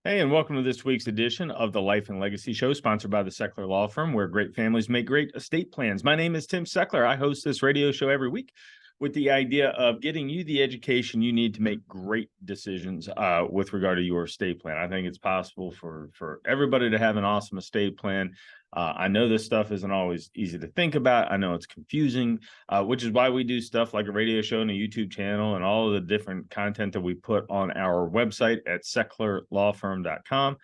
Hey, and welcome to this week's edition of the Life and Legacy Show, sponsored by the Sechler Law Firm, where great families make great estate plans. My name is Tim Sechler. I host this radio show every week with the idea of getting you the education you need to make great decisions with regard to your estate plan. I think it's possible for everybody to have an awesome estate plan. I know this stuff isn't always easy to think about. I know it's confusing, which is why we do stuff like a radio show and a YouTube channel and all of the different content that we put on our website at sechlerlawfirm.com,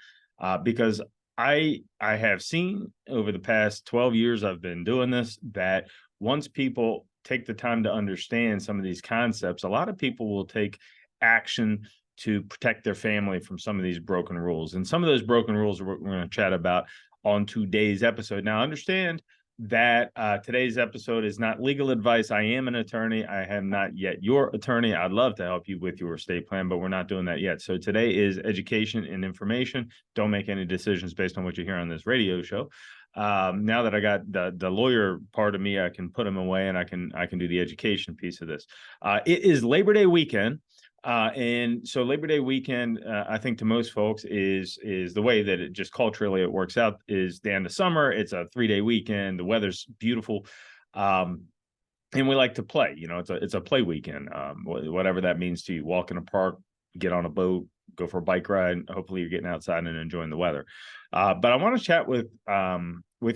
because I have seen over the past 12 years I've been doing this that once people take the time to understand some of these concepts, a lot of people will take action to protect their family from some of these broken rules. And some of those broken rules we're going to chat about on today's episode. Now, understand that today's episode is not legal advice. I am an attorney. I am not yet your attorney. I'd love to help you with your estate plan, but we're not doing that yet. So today is education and information. Don't make any decisions based on what you hear on this radio show. Now that I got the lawyer part of me, I can put them away and I can do the education piece of this. It is Labor Day weekend. And so Labor Day weekend, I think to most folks is the way that it just culturally it works out is the end of summer. It's a 3-day weekend. The weather's beautiful. And we like to play, it's a play weekend, whatever that means to you. Walk in a park, get on a boat, go for a bike ride. Hopefully you're getting outside and enjoying the weather. But I want to chat with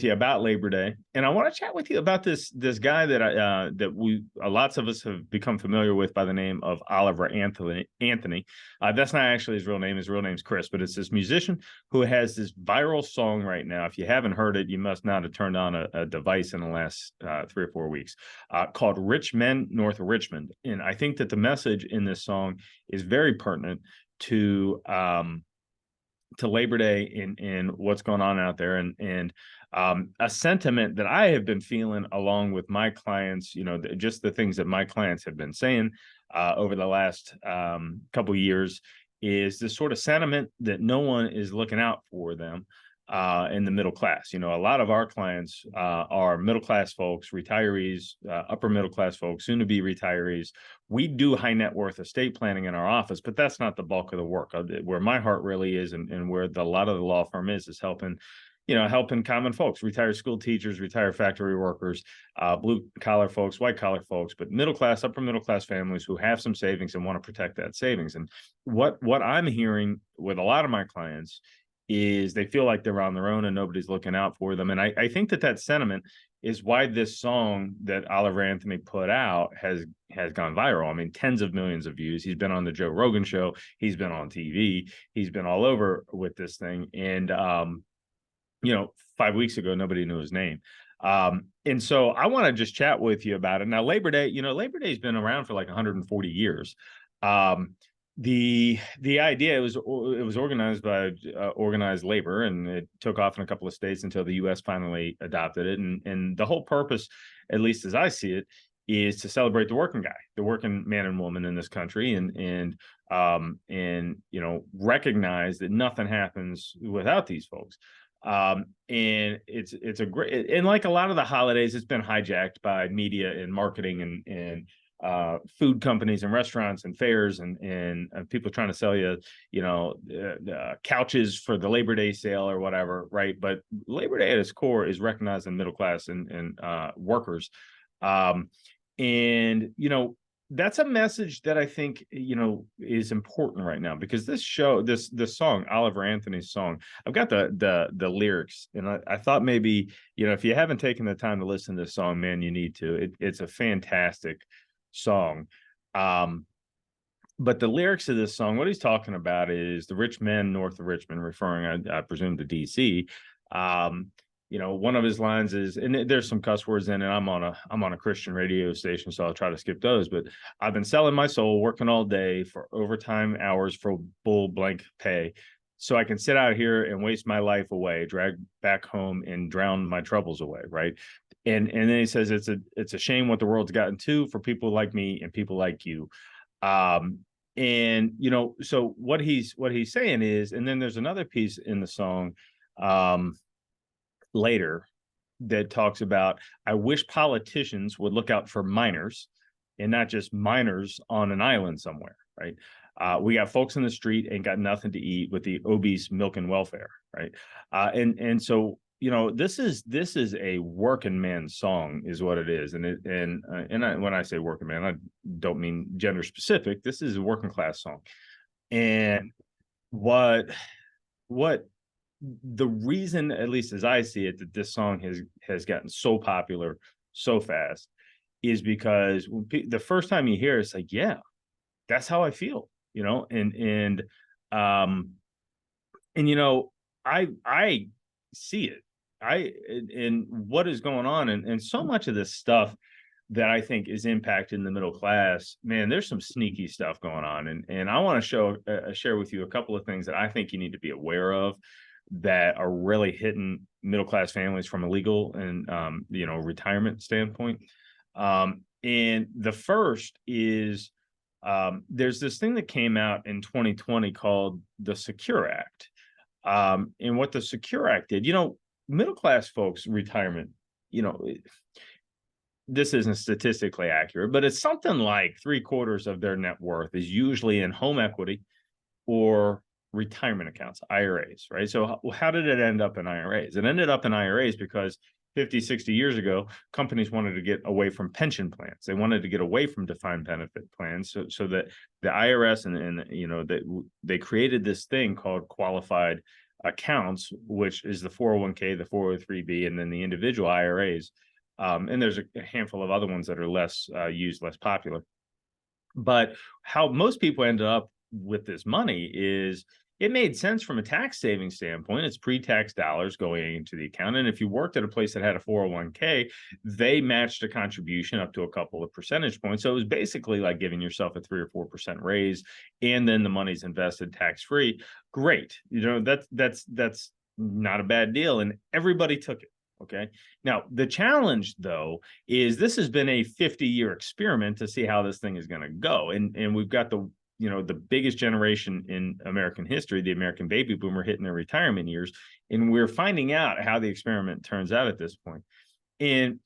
you about Labor Day, and I want to chat with you about this guy that lots of us have become familiar with by the name of Oliver Anthony. That's not actually his real name. His real name's Chris, but it's this musician who has this viral song right now. If you haven't heard it, you must not have turned on a device in the last 3 or 4 weeks, called Men North of Richmond. And I think that the message in this song is very pertinent to Labor Day and what's going on out there, and a sentiment that I have been feeling along with my clients, just the things that my clients have been saying over the last couple of years is this sort of sentiment that no one is looking out for them in the middle class. A lot of our clients are middle class folks, retirees, upper middle class folks, soon to be retirees. We do high net worth estate planning in our office, but that's not the bulk of the work. Where my heart really is, and where a lot of the law firm is helping common folks, retired school teachers, retired factory workers, blue collar folks, white collar folks, but middle class, upper middle class families who have some savings and want to protect that savings. And what I'm hearing with a lot of my clients is they feel like they're on their own and nobody's looking out for them. And I think that sentiment is why this song that Oliver Anthony put out has gone viral. I mean, tens of millions of views. He's been on the Joe Rogan show. He's been on TV. He's been all over with this thing. And 5 weeks ago, nobody knew his name. And so I want to just chat with you about it. Now, Labor Day, Labor Day's been around for like 140 years. The idea, it was organized by organized labor, and it took off in a couple of states until the U.S. finally adopted it. And the whole purpose, at least as I see it, is to celebrate the working guy, the working man and woman in this country, and recognize that nothing happens without these folks. And it's a great, and like a lot of the holidays, it's been hijacked by media and marketing and food companies and restaurants and fairs and people trying to sell you, couches for the Labor Day sale or whatever, right? But Labor Day at its core is recognizing middle class and workers, and that's a message that I think is important right now, because this song, Oliver Anthony's song, I've got the lyrics, and I thought maybe if you haven't taken the time to listen to this song, man, you need to. It's a fantastic song. But the lyrics of this song, what he's talking about is the rich men north of Richmond, referring, I presume, to DC. One of his lines is, and there's some cuss words in it. I'm on a Christian radio station, so I'll try to skip those. But I've been selling my soul, working all day for overtime hours for bull blank pay, so I can sit out here and waste my life away, drag back home and drown my troubles away, right? And then he says it's a shame what the world's gotten to for people like me and people like you. So what he's saying is, and then there's another piece in the song later that talks about, I wish politicians would look out for minors and not just minors on an island somewhere, right? We got folks in the street ain't got nothing to eat with the obese milk and welfare, right? And so this is a working man's song, is what it is. When I say working man, I don't mean gender specific. This is a working class song. And what the reason, at least as I see it, that this song has gotten so popular so fast is because the first time you hear it, it's like, yeah, that's how I feel, um I see it. And what is going on, and so much of this stuff that I think is impacting the middle class, man, there's some sneaky stuff going on. And I want to share with you a couple of things that I think you need to be aware of that are really hitting middle class families from a legal and retirement standpoint. And the first is there's this thing that came out in 2020 called the Secure Act. And what the Secure Act did, middle class folks' retirement, this isn't statistically accurate, but it's something like 3/4 of their net worth is usually in home equity or retirement accounts, IRAs, right? So how did it end up in IRAs? It ended up in IRAs because 50, 60 years ago, companies wanted to get away from pension plans. They wanted to get away from defined benefit plans, so that the IRS they created this thing called qualified accounts, which is the 401k, the 403b, and then the individual IRAs. And there's a handful of other ones that are less used, less popular. But how most people ended up with this money is it made sense from a tax saving standpoint. It's pre-tax dollars going into the account. And if you worked at a place that had a 401k, they matched a contribution up to a couple of percentage points. So it was basically like giving yourself a 3 or 4% raise, and then the money's invested tax-free. Great. That's not a bad deal. And everybody took it. Okay. Now, the challenge, though, is this has been a 50-year experiment to see how this thing is going to go. And we've got the biggest generation in American history, the American baby boomer, hitting their retirement years. And we're finding out how the experiment turns out at this point. And,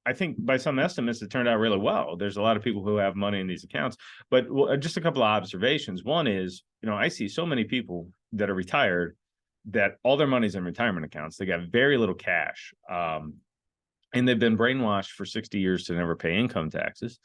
I think by some estimates, it turned out really well. There's a lot of people who have money in these accounts. But just a couple of observations. One is, I see so many people that are retired that all their money's in retirement accounts. They got very little cash. And they've been brainwashed for 60 years to never pay income taxes.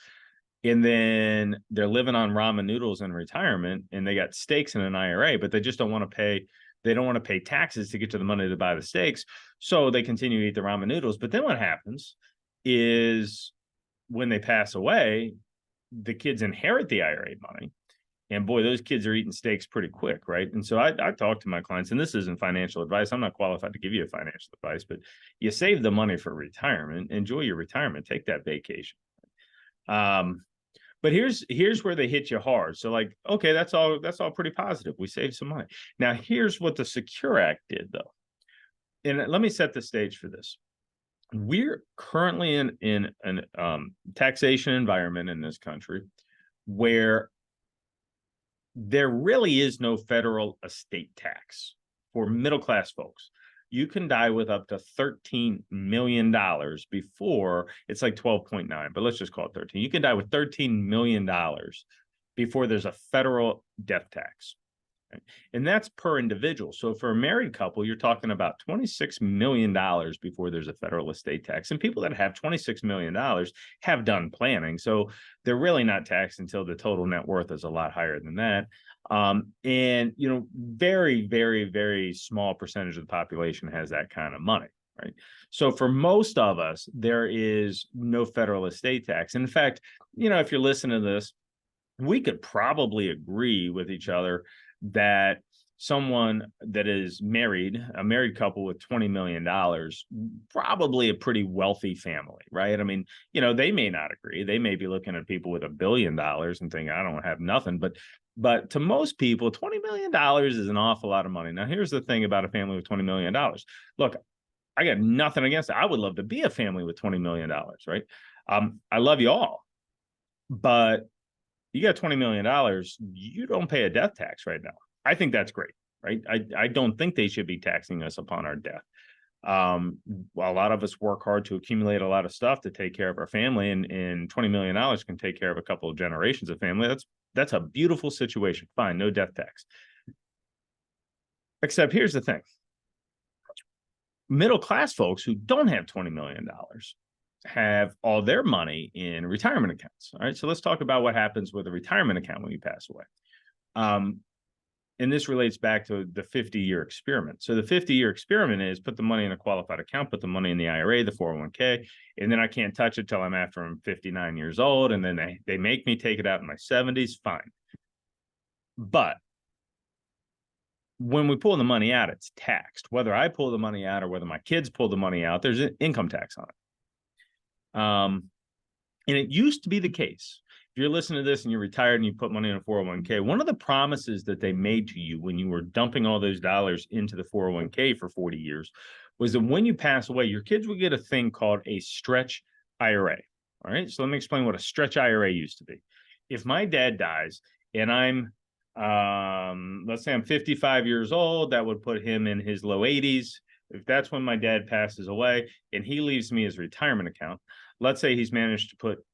And then they're living on ramen noodles in retirement, and they got stakes in an IRA, but they just don't want to pay. They don't want to pay taxes to get to the money to buy the steaks. So they continue to eat the ramen noodles. But then what happens is when they pass away, the kids inherit the IRA money. And boy, those kids are eating steaks pretty quick, right? And so I talk to my clients, and this isn't financial advice. I'm not qualified to give you financial advice, but you save the money for retirement. Enjoy your retirement. Take that vacation. But here's where they hit you hard. So like, okay, that's all pretty positive. We saved some money. Now, here's what the Secure Act did, though. And let me set the stage for this. We're currently in an taxation environment in this country where there really is no federal estate tax for middle class folks. You can die with up to $13 million before, it's like 12.9, but let's just call it 13. You can die with $13 million before there's a federal death tax. Right? And that's per individual. So for a married couple, you're talking about $26 million before there's a federal estate tax. And people that have $26 million have done planning. So they're really not taxed until the total net worth is a lot higher than that. And, very, very, very small percentage of the population has that kind of money, right? So for most of us, there is no federal estate tax. In fact, if you're listening to this, we could probably agree with each other that someone that is married, a married couple with $20 million, probably a pretty wealthy family, right? I mean, they may not agree. They may be looking at people with $1 billion and think, I don't have nothing. But to most people, $20 million is an awful lot of money. Now, here's the thing about a family with $20 million. Look, I got nothing against it. I would love to be a family with $20 million, right? I love you all. But you got $20 million, you don't pay a death tax right now. I think that's great, right? I don't think they should be taxing us upon our death. A lot of us work hard to accumulate a lot of stuff to take care of our family, and $20 million can take care of a couple of generations of family. That's a beautiful situation. Fine, no death tax. Except here's the thing. Middle class folks who don't have $20 million have all their money in retirement accounts. All right. So let's talk about what happens with a retirement account when you pass away. And this relates back to the 50-year experiment. So the 50-year experiment is put the money in a qualified account, put the money in the IRA, the 401k, and then I can't touch it till I'm 59 years old. And then they make me take it out in my 70s. Fine. But when we pull the money out, it's taxed. Whether I pull the money out or whether my kids pull the money out, there's an income tax on it. And it used to be the case. If you're listening to this and you're retired and you put money in a 401k, one of the promises that they made to you when you were dumping all those dollars into the 401k for 40 years was that when you pass away, your kids would get a thing called a stretch IRA. All right. So let me explain what a stretch IRA used to be. If my dad dies and I'm, let's say I'm 55 years old, that would put him in his low 80s. If that's when my dad passes away and he leaves me his retirement account, let's say he's managed to put,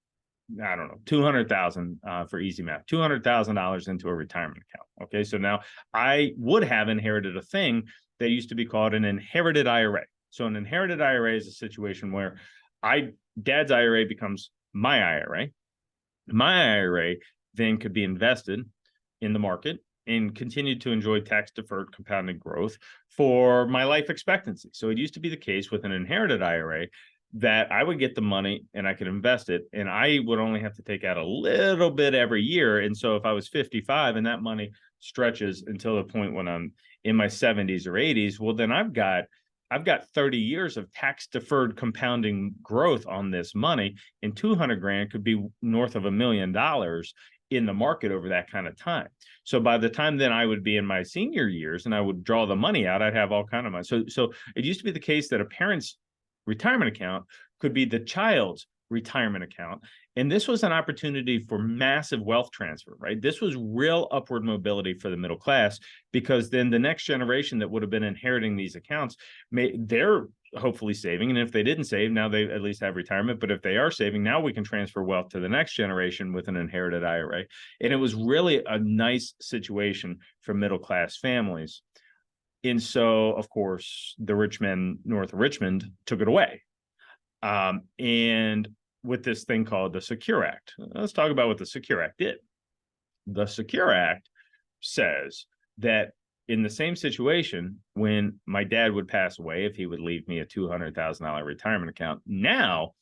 I don't know, 200,000 for easy math, $200,000 into a retirement account. Okay. So now I would have inherited a thing that used to be called an inherited IRA. So an inherited IRA is a situation where dad's IRA becomes my IRA. My IRA then could be invested in the market and continue to enjoy tax-deferred compounded growth for my life expectancy. So it used to be the case with an inherited IRA that I would get the money and I could invest it, and I would only have to take out a little bit every year. And so if I was 55 and that money stretches until the point when I'm in my 70s or 80s, well, then I've got 30 years of tax-deferred compounding growth on this money, and 200 grand could be north of $1 million in the market over that kind of time. So by the time then I would be in my senior years and I would draw the money out, I'd have all kind of money. So it used to be the case that a parent's retirement account could be the child's retirement account. And this was an opportunity for massive wealth transfer, right? This was real upward mobility for the middle class, because then the next generation that would have been inheriting these accounts, they're hopefully saving. And if they didn't save, now they at least have retirement. But if they are saving, now we can transfer wealth to the next generation with an inherited IRA. And it was really a nice situation for middle class families. And so, of course, the rich men north of Richmond took it away. And with this thing called the Secure Act. Let's talk about what the Secure Act did. The Secure Act says that in the same situation, when my dad would pass away, if he would leave me a $200,000 retirement account, now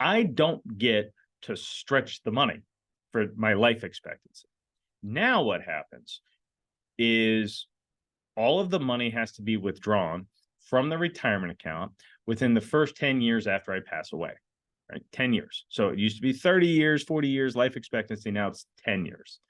I don't get to stretch the money for my life expectancy. Now what happens is all of the money has to be withdrawn from the retirement account within the first 10 years after I pass away, right? 10 years. So it used to be 30 years, 40 years life expectancy. Now it's 10 years.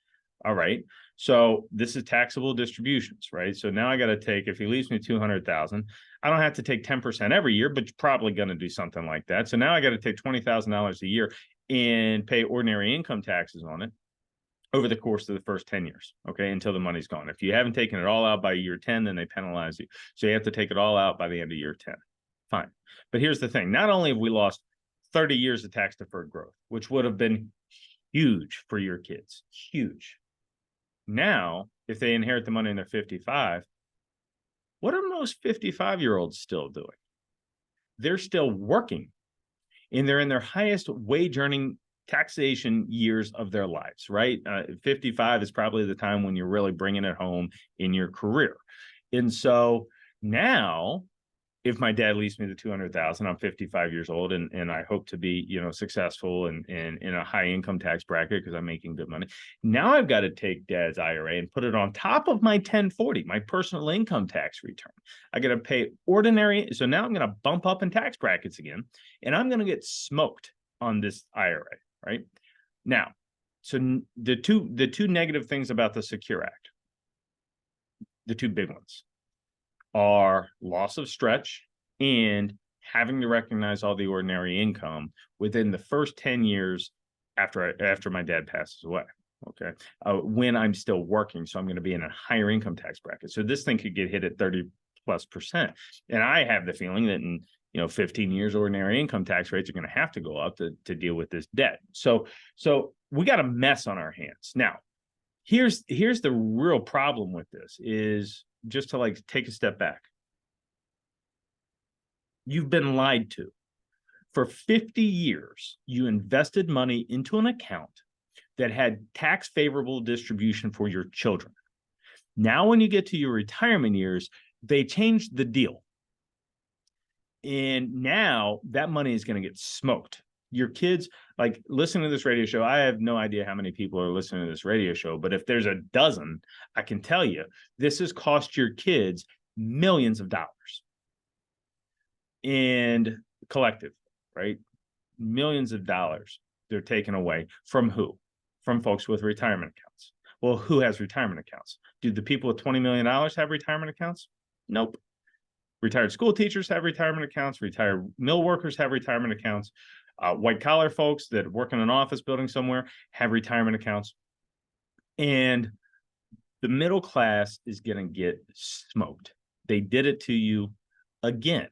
All right. So this is taxable distributions, right? So now I got to take, if he leaves me 200,000, I don't have to take 10% every year, but you're probably going to do something like that. So now I got to take $20,000 a year and pay ordinary income taxes on it over the course of the first 10 years, okay, until the money's gone. If you haven't taken it all out by year 10, then they penalize you. So you have to take it all out by the end of year 10. Fine. But here's the thing. Not only have we lost 30 years of tax-deferred growth, which would have been huge for your kids, huge. Now, if they inherit the money and they're 55, what are most 55-year-olds still doing? They're still working, and they're in their highest wage earning taxation years of their lives, right? 55 is probably the time when you're really bringing it home in your career. And so now, if my dad leaves me the 200,000, I'm 55 years old, and I hope to be, successful and in a high income tax bracket because I'm making good money. Now I've got to take dad's IRA and put it on top of my 1040, my personal income tax return. I got to pay ordinary. So now I'm going to bump up in tax brackets again, and I'm going to get smoked on this IRA, right? Now, so the two negative things about the Secure Act, the two big ones, are loss of stretch and having to recognize all the ordinary income within the first 10 years after my dad passes away. Okay. When I'm still working. So I'm going to be in a higher income tax bracket. So this thing could get hit at 30 plus percent. And I have the feeling that in 15 years, ordinary income tax rates are going to have to go up to deal with this debt. So we got a mess on our hands. Now, here's the real problem with this is just to like take a step back. You've been lied to. For 50 years, you invested money into an account that had tax favorable distribution for your children. Now, when you get to your retirement years, they changed the deal. And now that money is going to get smoked. Your kids, like listening to this radio show, I have no idea how many people are listening to this radio show, but if there's a dozen, I can tell you this has cost your kids millions of dollars. And collective, right? Millions of dollars they're taken away from who? From folks with retirement accounts. Well, who has retirement accounts? Do the people with $20 million have retirement accounts? Nope. Retired school teachers have retirement accounts. Retired mill workers have retirement accounts. White collar folks that work in an office building somewhere have retirement accounts. And the middle class is going to get smoked. They did it to you again.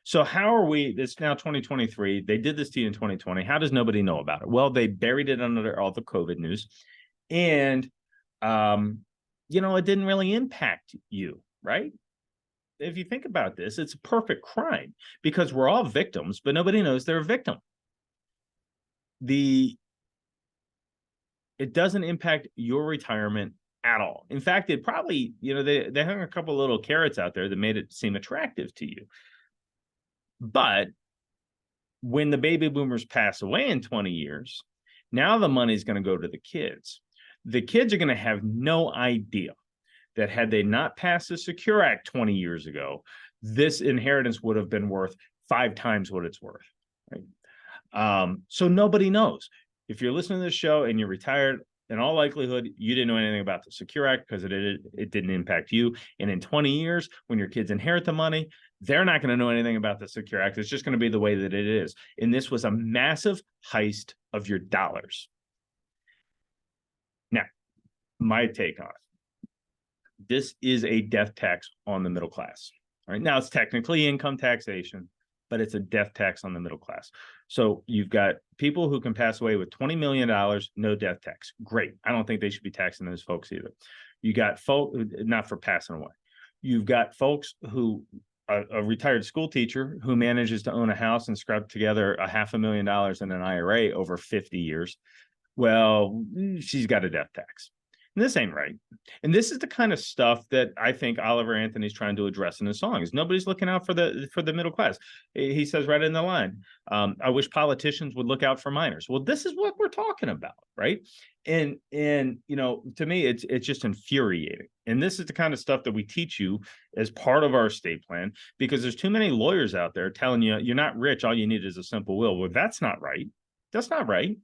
So how are we, it's now 2023, they did this to you in 2020. How does nobody know about it? Well, they buried it under all the COVID news. And, it didn't really impact you, right? If you think about this, it's a perfect crime because we're all victims, but nobody knows they're a victim. It doesn't impact your retirement at all. In fact, it probably, they hung a couple little carrots out there that made it seem attractive to you. But when the baby boomers pass away in 20 years, now the money is going to go to the kids. The kids are going to have no idea that had they not passed the Secure Act 20 years ago, this inheritance would have been worth 5 times what it's worth. Right? So nobody knows. If you're listening to this show and you're retired, in all likelihood, you didn't know anything about the Secure Act because it didn't impact you. And in 20 years, when your kids inherit the money, they're not going to know anything about the Secure Act. It's just going to be the way that it is. And this was a massive heist of your dollars. Now, my take on it. This is a death tax on the middle class. Right now, it's technically income taxation, but it's a death tax on the middle class. So you've got people who can pass away with $20 million, no death tax. Great. I don't think they should be taxing those folks either. You got folks, not for passing away. You've got folks who, a retired school teacher who manages to own a house and scrap together $500,000 in an IRA over 50 years. Well, she's got a death tax. And this ain't right. And this is the kind of stuff that I think Oliver Anthony's trying to address in his song. Is nobody's looking out for the middle class. He says right in the line, I wish politicians would look out for minors. Well, this is what we're talking about, right? And to me, it's just infuriating. And this is the kind of stuff that we teach you as part of our estate plan, because there's too many lawyers out there telling you you're not rich. All you need is a simple will. Well, that's not right. That's not right.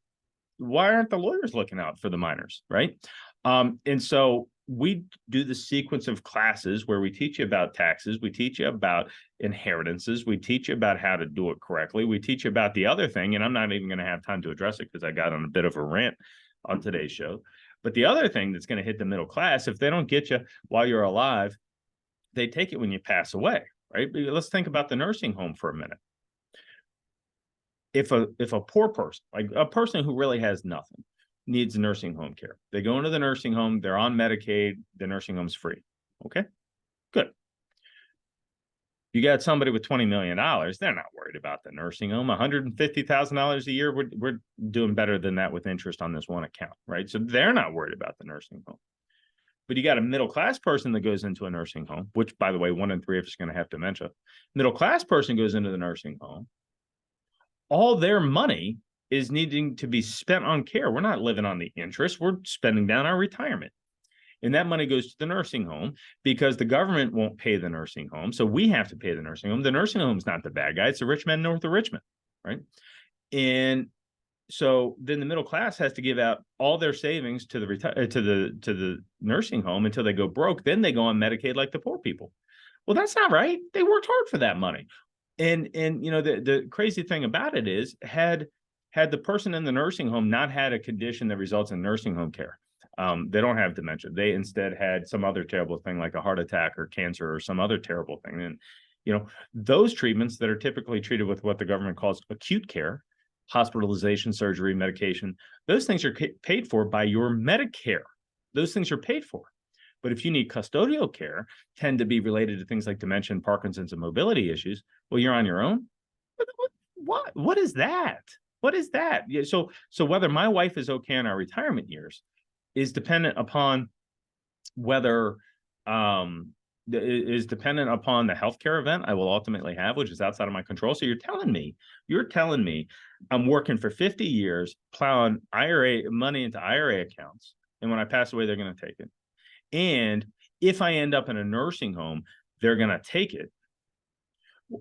Why aren't the lawyers looking out for the minors, right? And so we do the sequence of classes where we teach you about taxes, we teach you about inheritances, we teach you about how to do it correctly, we teach you about the other thing, and I'm not even going to have time to address it because I got on a bit of a rant on today's show. But the other thing that's going to hit the middle class, if they don't get you while you're alive, they take it when you pass away, right? Let's think about the nursing home for a minute. If a poor person, like a person who really has nothing, needs nursing home care, they go into the nursing home, they're on Medicaid, the nursing home's free. Okay, good. You got somebody with $20 million, they're not worried about the nursing home. $150,000 a year, we're doing better than that with interest on this one account, right? So they're not worried about the nursing home. But you got a middle class person that goes into a nursing home, which, by the way, 1 in 3 of us is going to have dementia. Middle class person goes into the nursing home. All their money is needing to be spent on care. We're not living on the interest. We're spending down our retirement. And that money goes to the nursing home because the government won't pay the nursing home. So we have to pay the nursing home. The nursing home is not the bad guy. It's the rich men north of Richmond, right? And so then the middle class has to give out all their savings to the nursing home until they go broke. Then they go on Medicaid like the poor people. Well, that's not right. They worked hard for that money. And the crazy thing about it is, had the person in the nursing home not had a condition that results in nursing home care, They don't have dementia. They instead had some other terrible thing like a heart attack or cancer or some other terrible thing. And, those treatments that are typically treated with what the government calls acute care, hospitalization, surgery, medication, those things are paid for by your Medicare. Those things are paid for. But if you need custodial care, tend to be related to things like dementia, Parkinson's, and mobility issues, well, you're on your own. What is that? What is that? Yeah, so whether my wife is okay in our retirement years is dependent upon whether is dependent upon the healthcare event I will ultimately have, which is outside of my control. So you're telling me I'm working for 50 years, plowing IRA money into IRA accounts, and when I pass away, they're going to take it. And if I end up in a nursing home, they're going to take it.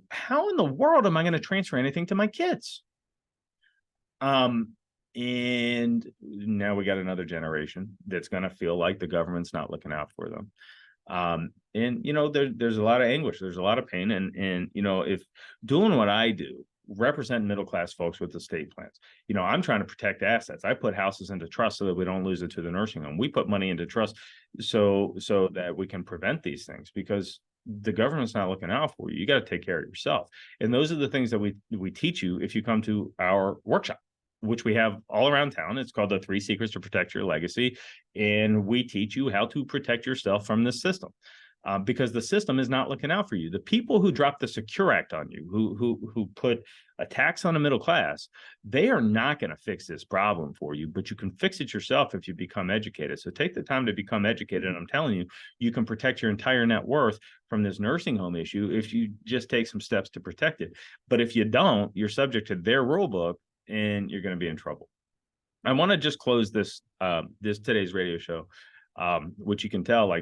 How in the world am I going to transfer anything to my kids? And now we got another generation that's going to feel like the government's not looking out for them. And there's a lot of anguish, there's a lot of pain, and if doing what I do, represent middle class folks with estate plans, I'm trying to protect assets. I put houses into trust so that we don't lose it to the nursing home. We put money into trust so that we can prevent these things, because the government's not looking out for you. You got to take care of yourself. And those are the things that we teach you if you come to our workshop, which we have all around town. It's called the 3 Secrets to Protect Your Legacy. And we teach you how to protect yourself from this system, because the system is not looking out for you. The people who drop the Secure Act on you, who put a tax on the middle class, they are not going to fix this problem for you, but you can fix it yourself if you become educated. So take the time to become educated. And I'm telling you, you can protect your entire net worth from this nursing home issue if you just take some steps to protect it. But if you don't, you're subject to their rule book, and you're going to be in trouble. I want to just close this today's radio show, which you can tell,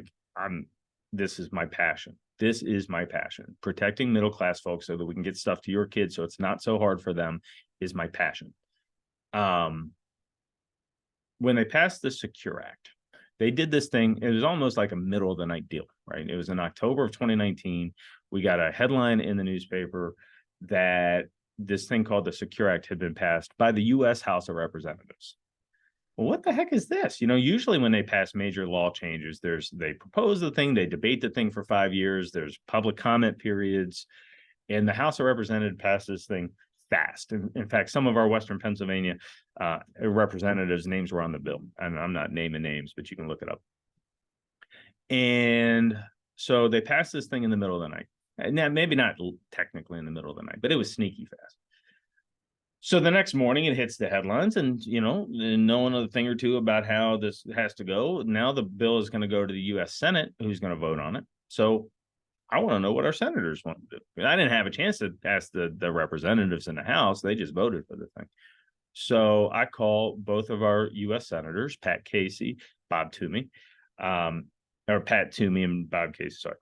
this is my passion. This is my passion. Protecting middle class folks so that we can get stuff to your kids so it's not so hard for them is my passion. When they passed the Secure Act, they did this thing. It was almost like a middle of the night deal, right? It was in October of 2019. We got a headline in the newspaper that this thing called the Secure Act had been passed by the U.S. House of Representatives. Well, what the heck is this? Usually when they pass major law changes, they propose the thing, they debate the thing for 5 years, there's public comment periods, and the House of Representatives passes this thing fast. In fact, some of our Western Pennsylvania representatives' names were on the bill, and I'm not naming names, but you can look it up. And so they passed this thing in the middle of the night. Now, maybe not technically in the middle of the night, but it was sneaky fast. So the next morning it hits the headlines, and knowing a thing or two about how this has to go, now the bill is going to go to the U.S. Senate, who's going to vote on it. So I want to know what our senators want to do. I didn't have a chance to ask the representatives in the House. They just voted for the thing. So I call both of our U.S. senators, Pat Casey, Bob Toomey, or Pat Toomey and Bob Casey, sorry.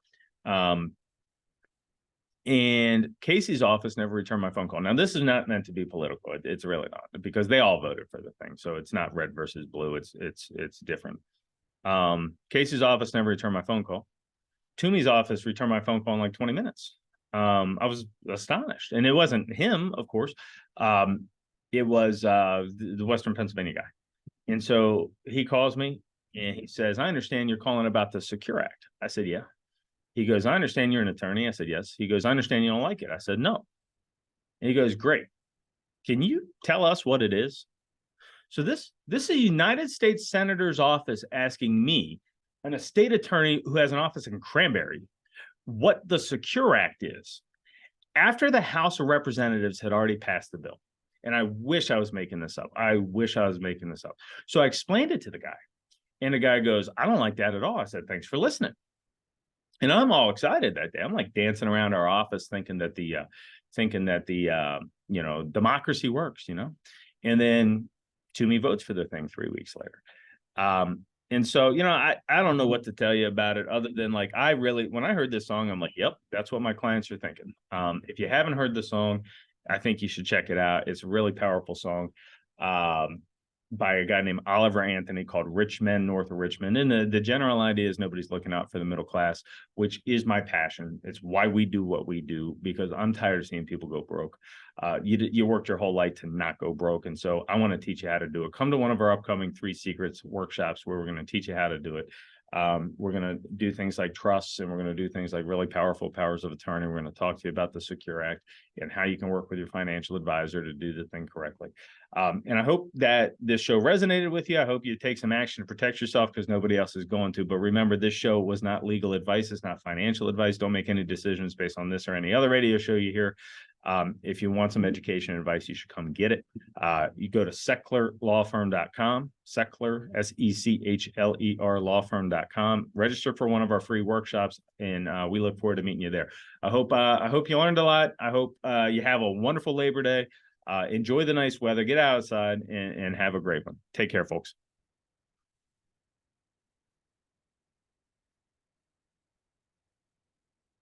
And Casey's office never returned my phone call. Now, this is not meant to be political. It's really not, because they all voted for the thing. So it's not red versus blue. It's different. Casey's office never returned my phone call. Toomey's office returned my phone call in like 20 minutes. I was astonished. And it wasn't him, of course. It was the Western Pennsylvania guy. And so he calls me and he says, I understand you're calling about the Secure Act. I said, yeah. He goes, I understand you're an attorney. I said, yes. He goes, I understand you don't like it. I said, no. And he goes, great. Can you tell us what it is? So this is a United States Senator's office asking me, and a state attorney who has an office in Cranberry, what the Secure Act is, after the House of Representatives had already passed the bill. And I wish I was making this up. So I explained it to the guy. And the guy goes, I don't like that at all. I said, thanks for listening. And I'm all excited that day. I'm like dancing around our office thinking that the democracy works, And then Toomey votes for the thing 3 weeks later. And so, I don't know what to tell you about it other than when I heard this song, I'm like, yep, that's what my clients are thinking. If you haven't heard the song, I think you should check it out. It's a really powerful song. by a guy named Oliver Anthony called Men North of Richmond. And the general idea is nobody's looking out for the middle class, which is my passion. It's why we do what we do, because I'm tired of seeing people go broke. You worked your whole life to not go broke. And so I want to teach you how to do it. Come to one of our upcoming 3 Secrets workshops where we're going to teach you how to do it. We're going to do things like trusts, and we're going to do things like really powerful powers of attorney. We're going to talk to you about the Secure Act and how you can work with your financial advisor to do the thing correctly. And I hope that this show resonated with you. I hope you take some action to protect yourself, because nobody else is going to. But remember, this show was not legal advice. It's not financial advice. Don't make any decisions based on this or any other radio show you hear. If you want some education advice, you should come get it. You go to SechlerLawFirm.com, Sechler, Sechler lawfirm.com. Register for one of our free workshops, and we look forward to meeting you there. I hope you learned a lot. I hope you have a wonderful Labor Day. Enjoy the nice weather, get outside, and have a great one. Take care, folks.